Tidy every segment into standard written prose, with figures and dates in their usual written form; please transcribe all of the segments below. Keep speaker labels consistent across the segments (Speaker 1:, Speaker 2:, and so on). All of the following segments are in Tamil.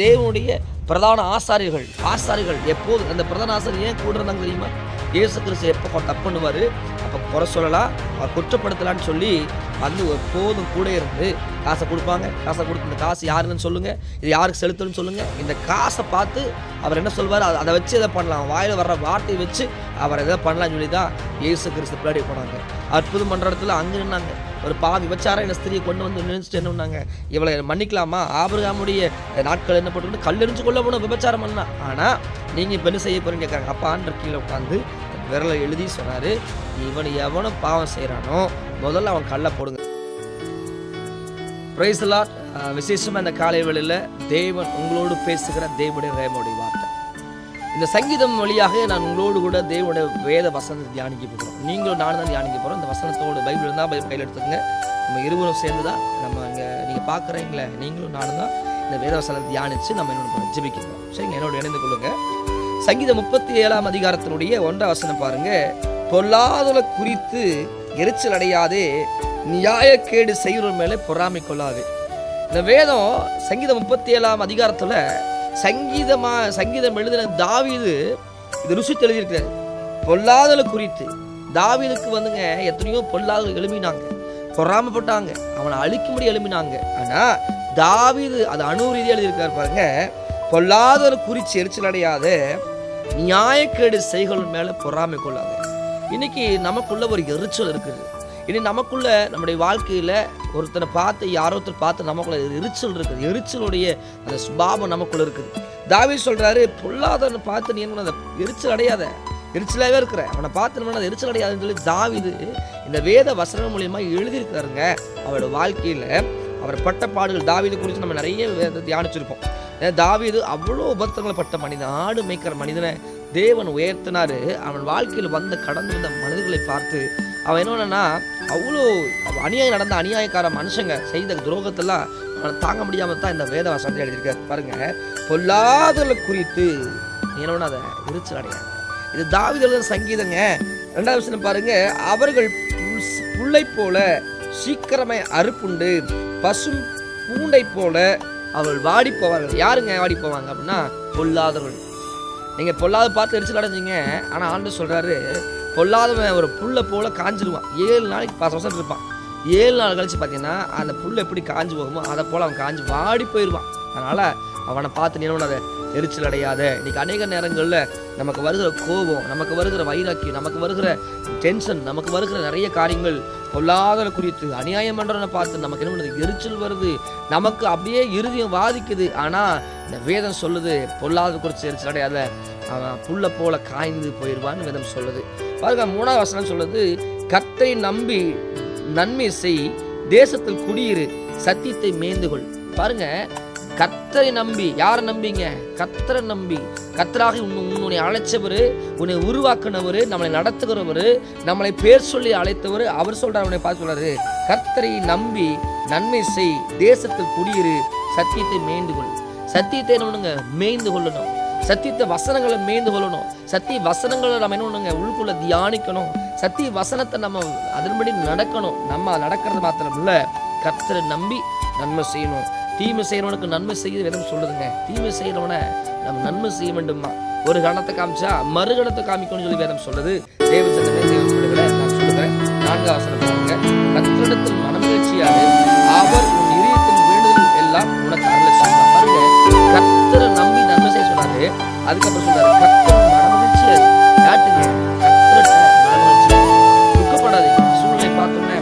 Speaker 1: தேவனுடைய பிரதான ஆசாரியர்கள் எப்போது அந்த பிரதான ஆசாரியர் ஏன் கூட இருந்தாங்க தெரியுமா? இயேசு கிறிஸ்து எப்போ தப்பு பண்ணுவார், அப்போ குறை சொல்லலாம், அவர் குற்றப்படுத்தலான்னு சொல்லி வந்து எப்போதும் கூட இருந்து காசை கொடுப்பாங்க. காசை கொடுத்து இந்த காசு யாருன்னு சொல்லுங்கள், இது யாருக்கு செலுத்தணும்னு சொல்லுங்கள். இந்த காசை பார்த்து அவர் என்ன சொல்வார், அதை வச்சு எதை பண்ணலாம், வாயில் வர்ற வார்த்தையை வச்சு அவர் எதை பண்ணலாம்னு சொல்லி தான் இயேசு கிறிஸ்து பின்னாடி போனாங்க. அற்புதம் பண்ணுற இடத்துல அங்கே நின்னாங்க. ஒரு விபச்சாரம் என்ன ஸ்திரியை கொண்டு வந்து நினைச்சிட்டு என்ன பண்ணாங்க, இவளை மன்னிக்கலாமா? ஆபிரகாமுடைய நாட்கள் என்ன போட்டு கல்லெறிஞ்சு கொள்ள போன விபச்சாரம் பண்ணா. ஆனால் நீங்கள் இப்போ என்ன செய்ய போறீங்கன்னு கேட்குறாங்க. அப்போ ஆண்டவர் கீழே உட்காந்து விரலை எழுதி சொன்னார், இவன் எவனும் பாவம் செய்கிறானோ முதல்ல அவன் கல்லை போடுங்க. Praise the Lord. விசேஷமாக இந்த காலை வேளையில் தேவன் உங்களோடு பேசுகிற தேவனுடைய ரேமோடைய வார்த்தை. இந்த சங்கீதம் வழியாக நான் உங்களோடு கூட தேவனுடைய வேத வசனத்தை தியானிக்க போகிறோம். நீங்களும் நானும் தான் தியானிக்க போகிறோம். இந்த வசனத்தோடு பைபிள் இருந்தால் பைபிள் கையில் எடுத்துக்கங்க. நம்ம இருவரும் சேர்ந்து தான் நம்ம இங்கே நீங்கள் பார்க்குறீங்களே, நீங்களும் நானும் தான் இந்த வேத வசனத்தை தியானித்து நம்ம என்னோட ஜெபிக்க போகிறோம். சரிங்க, என்னோட இணைந்து கொள்ளுங்க. சங்கீதம் 37 அதிகாரத்தினுடைய 1 வசனம் பாருங்க. பொல்லாதவளை குறித்து எரிச்சல் அடையாதே, நியாயக்கேடு செய்கிற மேலே பொறாமை கொள்ளாது. இந்த வேதம் சங்கீதம் 37 அதிகாரத்தில் சங்கீதம் எழுதின தாவீது இது ருசித்து எழுதியிருக்கிறார். பொல்லாதவளை குறித்து தாவீதுக்கு வந்துங்க எத்தனையோ பொல்லாதவர்கள் எழுப்பினாங்க, பொறாமப்பட்டாங்க, அவனை அழிக்கும்படி எழுப்பினாங்க. ஆனால் தாவீது அது அணுரீதியாக எழுதியிருக்கார் பாருங்க. பொல்லாதவரை குறித்து எரிச்சல் அடையாத, நியாயக்கேடு செய்கள் மேலே பொறாமை கொள்ளாது. இன்னைக்கு நமக்குள்ள ஒரு எரிச்சல் இருக்குது. இனி நமக்குள்ள நம்முடைய வாழ்க்கையில் ஒருத்தரை பார்த்து யாரோ ஒருத்தர் பார்த்து நமக்குள்ள எரிச்சல் இருக்குது. எரிச்சலுடைய அந்த சுபாவம் நமக்குள்ள இருக்குது. தாவீது சொல்றாரு, பொல்லாதவனை பார்த்து நீ என்ன எரிச்சல் அடையாத, எரிச்சலாகவே இருக்கிற, அவனை பார்த்து நம்ம எரிச்சல் அடையாதுன்னு சொல்லி தாவீது இந்த வேத வசனம் மூலியமா எழுதியிருக்காருங்க. அவரோட வாழ்க்கையில் அவர் பட்ட பாடுகள். தாவீது குறித்து நம்ம நிறைய தியானிச்சிருப்போம். தாவீது அவ்வளோ உபத்திரங்களை பட்ட மனிதன், ஆடு மேய்க்கிற மனிதனை தேவன் உயர்த்தினாரு. அவன் வாழ்க்கையில் கடந்து வந்த மனிதர்களை பார்த்து அவன் என்னன்னா அவ்வளோ அநியாயம் நடந்த அநியாயக்கார மனுஷங்க செய்த துரோகத்தெல்லாம் அவன் தாங்க முடியாமல் தான் இந்த வேத வசனத்தை எழுதியிருக்காரு பாருங்க. பொல்லாதவர்களை குறித்து என்னன்னா அதை எரிச்சல் அடையாங்க. இது தாவீது எழுதின சங்கீதங்க. 2வது வசனம் பாருங்க. அவர்கள் புல்லை போல சீக்கிரமே அறுப்புண்டு, பசும் பூண்டை போல அவர்கள் வாடி போவார்கள். யாருங்க வாடி போவாங்க அப்படின்னா பொல்லாதவர்கள். நீங்கள் பொல்லாத பார்த்து எரிச்சல் அடைஞ்சிங்க. ஆனால் ஆண்டவர் சொல்கிறாரு, பொல்லாதவன் ஒரு புல்லை போல காஞ்சிருவான். 7 நாளைக்கு 10 வருஷம் இருப்பான். 7 நாள் கழிச்சு பார்த்தீங்கன்னா அந்த புல் எப்படி காஞ்சி போகுமோ அதை போல் அவன் காஞ்சி வாடி போயிடுவான். அதனால் அவனை பார்த்து நினைவுனதை எரிச்சல் அடையாத. இன்றைக்கி அநேக நேரங்களில் நமக்கு வருகிற கோபம், நமக்கு வருகிற வைராக்கியம், நமக்கு வருகிற டென்ஷன், நமக்கு வருகிற நிறைய காரியங்கள் பொல்லாதவனை குறித்து அநியாயம் பண்ணுறவனை பார்த்து நமக்கு என்ன பண்ணுறது, எரிச்சல் வருது, நமக்கு அப்படியே இறுதியம் வாதிக்குது. ஆனால் இந்த வேதம் சொல்லுது, பொல்லாத குறித்து எரிச்சல் அடையாத, அவன் புல்ல போல காய்ந்து போயிடுவான்னு வேதம் சொல்லுது பாருங்க. 3வது வசனம் சொல்லுது, கர்த்தரை நம்பி நன்மை செய், தேசத்தில் குடியிரு, சத்தியத்தை மேய்ந்துகொள். பாருங்க, கர்த்தரை நம்பி. யாரை நம்பிங்க? கர்த்தரை நம்பி. கர்த்தராக உன்னை அழைச்சவர், உன்னை உருவாக்குனவர், நம்மளை நடத்துகிறவர், நம்மளை பேர் சொல்லி அழைத்தவர். அவர் சொல்றார், உன்னை பார்த்து சொல்றாரு, கர்த்தரை நம்பி நன்மை செய், தேசத்தில் குடியிரு, சத்தியத்தை மேய்ந்து கொள். சத்தியத்தை என்ன பண்ணுங்க? மேய்ந்து கொள்ளணும். சத்தியத்தை வசனங்களை மேய்ந்து கொள்ளணும். சத்திய வசனங்களை நம்ம என்ன பண்ணுங்க? உள்ளுக்குள்ள தியானிக்கணும். சத்திய வசனத்தை நம்ம அதன்படி நடக்கணும். நம்ம நடக்கிறது மாத்திரம் இல்ல, கர்த்தரை நம்பி நன்மை செய்யணும். தீமை செய்யறவனுக்கு நன்மை செய்ய வேதம் சொல்லுதுங்க. தீமை செய்யறவனை நம்ம நன்மை செய்ய வேண்டுமா? ஒரு கணத்தை காமிச்சா மறு கணத்தை காமிக்கணும்னு சொல்லி வேதம் சொல்லுது. தேவன் சொல்லுகிற நான் சொல்லுகிறேன். 4வது வசனம் பாருங்க. கர்த்தரிடத்தில் மனமகிழ்ச்சியாக அவர் உன் இதயத்தின் வேண்டுதல் எல்லாம் உனக்கு அருளை செய்வார். பாருங்க, கர்த்தரை நம்பி நன்மை செய்ய சொன்னாரு. அதுக்கப்புறம் சொல்றாரு, கர்த்தர் மனமகிழ்ச்சியா காட்டுங்க. கர்த்தர்ட்ட மனமகிழ்ச்சியா துக்கப்படாதீங்க. சூழ்நிலை பார்த்தோம்னா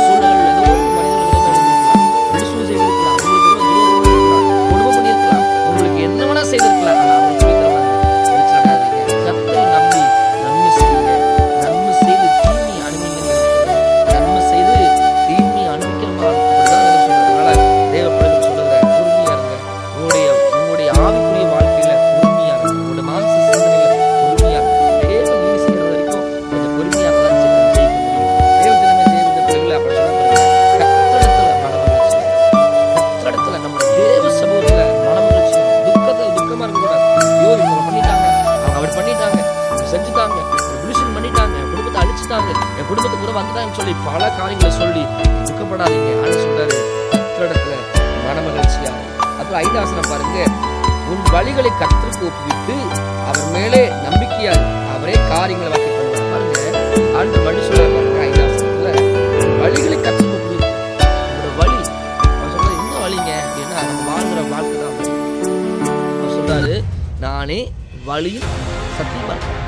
Speaker 1: சூழ்நிலைகள் ஏதோ என்ன வேணா செய்திருக்கலாம். கர்த்தரை நம்பி நன்மை செய்யுங்க. நன்மை செய்து தீமை அனுபவிங்க. நன்மை செய்து தீமை அனுபவிக்கிறமா சொல்றதுனால தேவ பிள்ளைகள் சொல்லுங்க, பொறுமையா இருங்க. உங்களுடைய ஆவிக்குரிய வாழ்க்கையில பொறுமையா இருங்க. உங்களுடைய மானச சிந்தனையில பொறுமையா இருங்க. தேவன் நீங்க செய்யறது வரைக்கும் கொஞ்சம் பொறுமையா தான் ஜெயிக்க முடியும். தேவ பிள்ளைகளை அப்படி சொன்னாங்க. கர்த்தரிடத்துல மனமகிழ்ச்சி, கர்த்தரிடத்துல நம்ம தேவ சமூகத்துல மனமகிழ்ச்சி. துக்கமா இருக்கக்கூடாது. ஐயோ இவங்க பண்ணிட்டாங்க, அவங்க அப்படி பண்ணிட்டாங்க, செஞ்சுட்டாங்க, புலிஷன் பண்ணிட்டாங்க, என் குடும்பத்தை அழிச்சுட்டாங்க, என் குடும்பத்துக்கு கூட வந்துட்டாங்கன்னு சொல்லி பல காரியங்களை சொல்லி துக்கப்படாதீங்க. ஆனா சொல்றாரு, கர்த்தரிடத்துல மனமகிழ்ச்சியா. அப்புறம் 5வது வசனம் பாருங்க. உன் வழிகளை கர்த்தருக்கு ஒப்புவித்து அவர் மேலே நம்பிக்கையால் அவரே காரியங்களை வாக்கி பண்ணுவார். பாருங்க, ஆண்டவர் வழி சொல்ல பாருங்க, 5 வழிகளை கர்த்தருக்கு ஒப்புவித்து. அவரோட வழி அவர் சொல்ற இந்த வழிங்க அப்படின்னா நம்ம வாழ்கிற வாழ்க்கை தான். அவர் சொல்றாரு, நானே வழியும் சத்தியமா இருக்கேன்.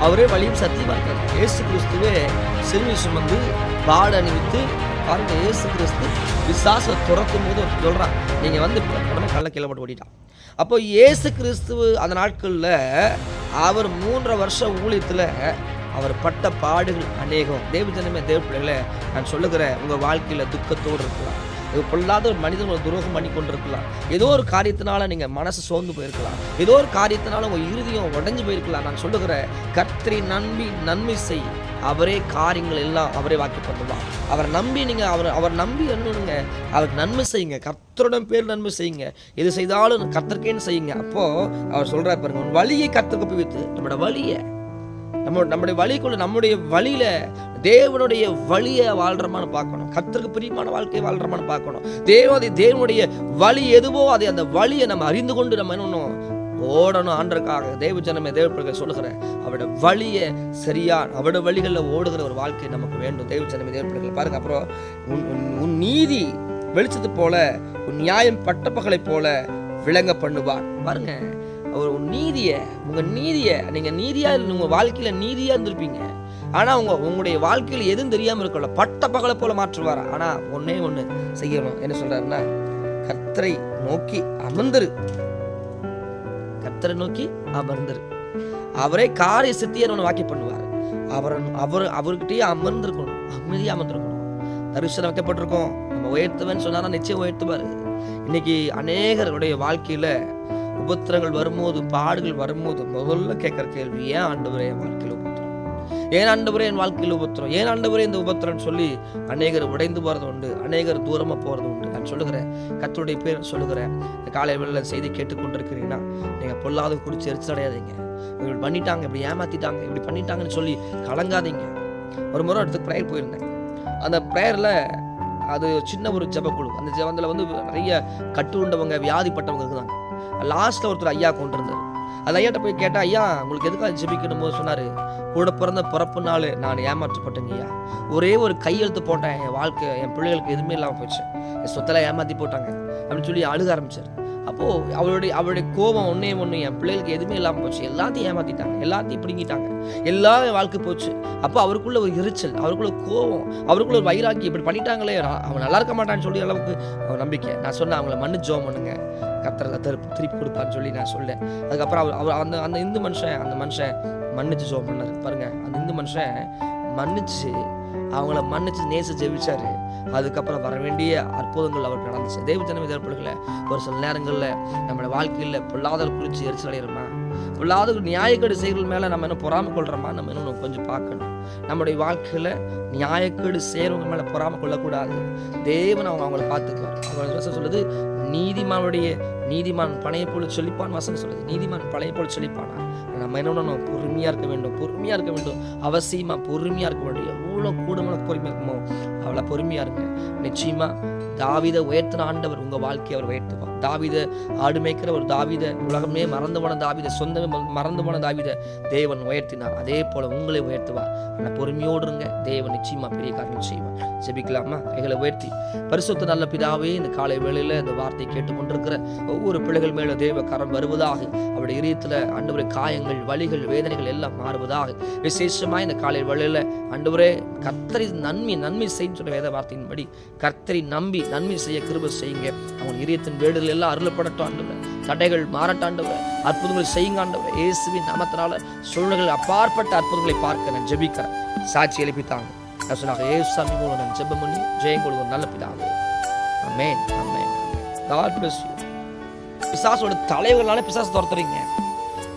Speaker 1: அவரே வழியும் சத்தியமா இருக்காரு. இயேசு கிறிஸ்துவே சிலுவை சுமந்து பாடு அணிவித்து பாருங்க, இயேசு கிறிஸ்து பிசாசை துரத்தும் போது சொல்றான், நீங்க வந்து உடனே கல்ல கீழே போட்டு ஓடிட்டான். அப்போ இயேசு கிறிஸ்துவ அந்த நாட்களில் அவர் 3.5 வருஷம் ஊழியத்தில் அவர் பட்ட பாடுகள் அநேகம். தேவஜனமே, தேவ பிள்ளைகளை நான் சொல்லுகிறேன், உங்கள் வாழ்க்கையில் துக்கத்தோடு இருக்கலாம், இது பொல்லாத ஒரு மனிதன் ஒரு துரோகம் பண்ணி கொண்டு இருக்கலாம், ஏதோ ஒரு காரியத்தினால நீங்கள் மனசு சோர்ந்து போயிருக்கலாம், ஏதோ ஒரு காரியத்தினால உங்கள் இறுதியம் உடஞ்சி போயிருக்கலாம். நான் சொல்லுகிறேன், கர்த்தரை நம்பி நன்மை செய், அவரே காரியங்கள் எல்லாம் அவரே வாக்கி பண்ணுவார். அவரை நம்பி நீங்கள் அவர் நம்பி என்னுங்க, அவருக்கு நன்மை செய்யுங்க, கர்த்தருடன் பேர் நன்மை செய்யுங்க, எது செய்தாலும் கர்த்தருக்கேன்னு செய்யுங்க. அப்போது அவர் சொல்கிறார் பாருங்க, உன் வழியை கர்த்தருக்கு ஒப்புவித்து. நம்மளோட வழியை நம்முடைய வழிக்குள்ள, நம்முடைய வழியில தேவனுடைய வழியை வாழ்றமான்னு பார்க்கணும், கர்த்தருக்கு பிரியமான வாழ்க்கையை வாழ்றமான்னு பார்க்கணும். தேவனுடைய வழி எதுவோ அதை அந்த வழியை நம்ம அறிந்து கொண்டு நம்ம என்னணும் ஓடணும் ஆண்டருக்காக. தேவ ஜனமே, தேவ பிள்ளைகளை சொல்லுகிறேன், அவருடைய வழியை சரியா அவருடைய வழிகளில் ஓடுகிற ஒரு வாழ்க்கை நமக்கு வேண்டும். தேவ ஜனமே, தேவ பிள்ளைகளை பாருங்க. அப்புறம் உன் நீதி வெளிச்சத்து போல, உன் நியாயம் பட்டப்பகலை போல விளங்க பண்ணுவார். பாருங்க, அவர் உங்கள் நீதியை நீங்கள் நீதியாக உங்கள் வாழ்க்கையில் நீதியாக இருந்திருப்பீங்க. ஆனால் உங்களுடைய வாழ்க்கையில் எதுவும் தெரியாமல் இருக்கல, பட்ட பகலை போல மாற்றுவாரா. ஆனால் ஒன்று செய்யணும். என்ன சொல்றாருன்னா, கர்த்தரை நோக்கி அமர்ந்துரு, கர்த்தரை நோக்கி அமர்ந்துரு, அவரே காரிய சித்தியை வாக்கி பண்ணுவார். அவர்கிட்டயே அமர்ந்திருக்கணும், அமைதியாக அமர்ந்திருக்கணும். தரிசனம் வைக்கப்பட்டிருக்கோம், நம்ம உயர்த்துவேன்னு சொன்னாலும் நிச்சயம் உயர்த்துவார். இன்னைக்கு அநேகருடைய வாழ்க்கையில் உபத்திரங்கள் வரும்போது, பாடுகள் வரும்போது முதல்ல கேட்குற கேள்வி, ஏன் ஆண்டவரே என் வாழ்க்கையில் உபத்திரம், ஏன் ஆண்டவரே என் வாழ்க்கையில் உபத்திரம், ஏன் ஆண்டவரே இந்த உபத்திரம்னு சொல்லி அநேகர் உடைந்து போகிறது உண்டு, அநேகர் தூரமாக போகிறது உண்டு. நான் சொல்லுகிறேன், கர்த்தருடைய பேர் சொல்லுகிறேன், இந்த காலை வேளையில் செய்தி கேட்டுக்கொண்டிருக்கிறீங்கன்னா, நீங்கள் பொல்லாத குடிச்சு எரிச்சல் அடையாதீங்க. இப்படி பண்ணிட்டாங்க, இப்படி ஏமாற்றிட்டாங்க, இப்படி பண்ணிட்டாங்கன்னு சொல்லி கலங்காதீங்க. ஒரு முறை இடத்துக்கு ப்ரேயர் போயிருந்தேன். அந்த ப்ரேயரில் அது சின்ன ஒரு ஜெபக்குழு, அந்த ஜெபத்தில் வந்து நிறைய கட்டு உண்டவங்க, வியாதிப்பட்டவங்க இருக்குதாங்க. லாஸ்ட்டில் ஒருத்தர் ஐயா கொண்டு இருந்தார். அந்த ஐயாட்ட போய் கேட்டால், ஐயா உங்களுக்கு எதுக்காக ஜெபிக்கணும் போது சொன்னார், கூட பிறந்த பிறப்பு நாள் நான் ஏமாற்றப்பட்டேங்க ஐயா, ஒரே ஒரு கையெழுத்து போட்டேன், என் வாழ்க்கை என் பிள்ளைகளுக்கு எதுவுமே இல்லாமல் போச்சு, என் சொத்தெல்லாம் ஏமாற்றி போட்டாங்க அப்படின்னு சொல்லி அழுக ஆரம்பிச்சார். அப்போது அவருடைய கோபம் ஒன்று, என் பிள்ளைகளுக்கு எதுவுமே இல்லாமல் போச்சு, எல்லாத்தையும் ஏமாற்றிட்டாங்க, எல்லாத்தையும் பிடுங்கிட்டாங்க, எல்லாம் என் வாழ்க்கை போச்சு. அப்போ அவருக்குள்ள ஒரு எரிச்சல், அவருக்குள்ள கோபம், அவருக்குள்ள ஒரு வைராக்கி, இப்படி பண்ணிட்டாங்களே, அவன் நல்லா இருக்க மாட்டான்னு சொல்லி அளவுக்கு அவன் நம்பிக்கை. நான் சொன்னேன், அவங்கள மன்னிச்சு ஜெபம் பண்ணுங்க, கர்த்தர் திருப்பி கொடுப்பான்னு சொல்லி நான் சொல்லேன். அதுக்கப்புறம் அவர் அந்த இந்து மனுஷன் மன்னிச்சு ஜெபம் பண்ணார். பாருங்க, அந்த இந்து மனுஷன் மன்னிச்சு அவங்கள மன்னிச்சு நேச ஜெபிச்சாரு. அதுக்கப்புறம் வர வேண்டிய அற்புதங்கள் அவருக்கு நடந்துச்சு. தேவஜனமே, தேவப்பிள்ளைகளை, ஒரு சில நேரங்களில் நம்மளோட வாழ்க்கையில் பொல்லாத குறித்து எரிச்சல் அடைகிறோமா, பொல்லாத நியாயக்கேடு செய்கள் மேலே நம்ம என்ன பொறாமை கொள்கிறோமா, நம்ம இன்னும் கொஞ்சம் பார்க்கணும். நம்முடைய வாழ்க்கையில் நியாயக்கேடு செய்கிறவங்க மேலே பொறாமை கொள்ளக்கூடாது. தேவன் அவங்கள பார்த்துக்குவார். அவங்க சொல்லுது, நீதிமான் பழைய போல சொல்லிப்பான் வசனம் சொல்லுது, நீதிமான் பழைய போல சொல்லிப்பானா. நம்ம என்ன பண்ணணும், பொறுமையாக இருக்க வேண்டும், அவசியமாக பொறுமையாக இருக்க வேண்டும். எவ்வளோ கூடுமான பொறுமையாக இருக்குமோ அவ்வளோ பொறுமையாக இருங்க. நிச்சயமாக தாவீதை உயர்த்தின ஆண்டவர் உங்கள் வாழ்க்கையை அவர் உயர்த்துவார். தாவீதை ஆடு மேய்க்கிற ஒரு தாவீதை, உலகமே மறந்து போன தாவீதை, சொந்தமே மறந்து போன தாவீதை தேவன் உயர்த்தினார். அதே போல் உங்களை உயர்த்துவார். ஆனால் பொறுமையோடு இருங்க, தேவன் நிச்சயமாக பெரிய காரியங்கள் செய்வார். ஜெபிக்கலாமா? கைகளை உயர்த்தி. பரிசுத்த நல்ல பிதாவே, இந்த காலை வேளையில் இந்த வார்த்தை கேட்டுக்கொண்டிருக்கிற ஒவ்வொரு பிள்ளைகள் மேலே தேவ கரம் வருவதாக, அவருடைய இதயத்தில் ஆண்டவரே காயங்கள், வலிகள், வேதனைகள் எல்லாம் மாறுவதாக. விசேஷமாக இந்த காலை வேளையில் ஆண்டவரே கர்த்தரை நன்மை செய்யும் சொல்ற வேத வார்த்தையின்படி கர்த்தரை நம்பி நன்மை செய்ய கிருபை செய்யுங்க. அவங்க இதயத்தின் வேடுகள் எல்லாம் அருளப்படட்டும் ஆண்டவரே, தடைகள் மாறட்டாண்டவரே, அற்புதங்கள் செய்யுங்க ஆண்டவரே. இயேசுவின் நாமத்தினால சூழ்நிலைகள் அப்பாற்பட்ட அற்புதங்களை பார்க்க நான் ஜெபிக்கிறேன். சாட்சி எழுப்பித்தாங்க. சொன்னாங்க, ஏசாமி மூலம் நான் ஜெபம் பண்ணி ஜெயம் கொடுக்கும் நல்ல பிதாவே. ஆமென், ஆமென். God bless you. பிசாசோட தலைவர்களால பிசாசு துரத்துறீங்க,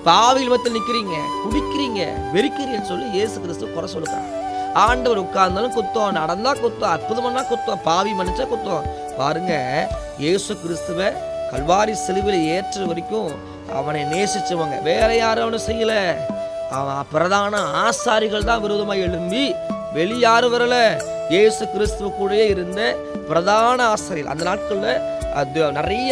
Speaker 1: பாவிகள் மத்தியில் நிற்கிறீங்க, குடிக்கிறீங்க, வெறிக்கிறீங்கன்னு சொல்லி இயேசு கிறிஸ்து குறை சொல்லுறாங்க. ஆண்டவர் உட்கார்ந்தாலும் குத்தம், நடந்தா குத்தம், அற்புதம்னா குத்தம், பாவி மன்னிச்சா குத்தம். பாருங்க, இயேசு கிறிஸ்துவை கல்வாரி சிலுவையில் ஏற்ற வரைக்கும் அவனை நேசிச்சவங்க வேற யாரும் அவனை செய்யல. அவன் பிரதான ஆசாரிகள் தான் விரோதமாக எழும்பி வெளியாரும் வரல. இயேசு கிறிஸ்துவ கூடயே இருந்த பிரதான ஆசாரிகள் அந்த நாட்கள்ல நிறைய